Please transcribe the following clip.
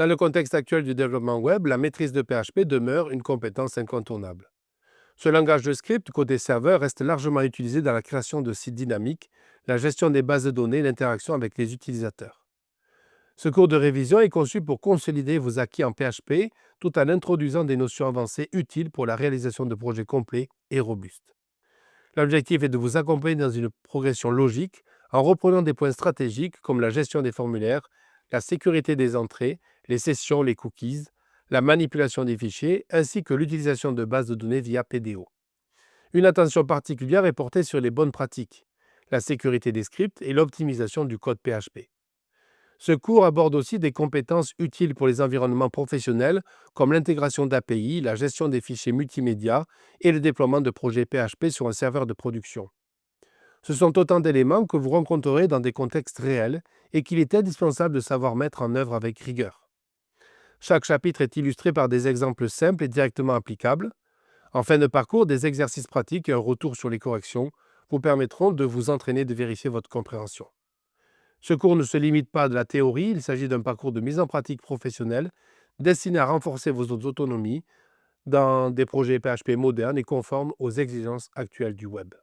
Dans le contexte actuel du développement web, la maîtrise de PHP demeure une compétence incontournable. Ce langage de script, côté serveur, reste largement utilisé dans la création de sites dynamiques, la gestion des bases de données et l'interaction avec les utilisateurs. Ce cours de révision est conçu pour consolider vos acquis en PHP tout en introduisant des notions avancées utiles pour la réalisation de projets complets et robustes. L'objectif est de vous accompagner dans une progression logique en reprenant des points stratégiques comme la gestion des formulaires, la sécurité des entrées, les sessions, les cookies, la manipulation des fichiers, ainsi que l'utilisation de bases de données via PDO. Une attention particulière est portée sur les bonnes pratiques, la sécurité des scripts et l'optimisation du code PHP. Ce cours aborde aussi des compétences utiles pour les environnements professionnels comme l'intégration d'API, la gestion des fichiers multimédia et le déploiement de projets PHP sur un serveur de production. Ce sont autant d'éléments que vous rencontrerez dans des contextes réels et qu'il est indispensable de savoir mettre en œuvre avec rigueur. Chaque chapitre est illustré par des exemples simples et directement applicables. En fin de parcours, des exercices pratiques et un retour sur les corrections vous permettront de vous entraîner et de vérifier votre compréhension. Ce cours ne se limite pas à de la théorie, il s'agit d'un parcours de mise en pratique professionnelle destiné à renforcer vos autonomies dans des projets PHP modernes et conformes aux exigences actuelles du web.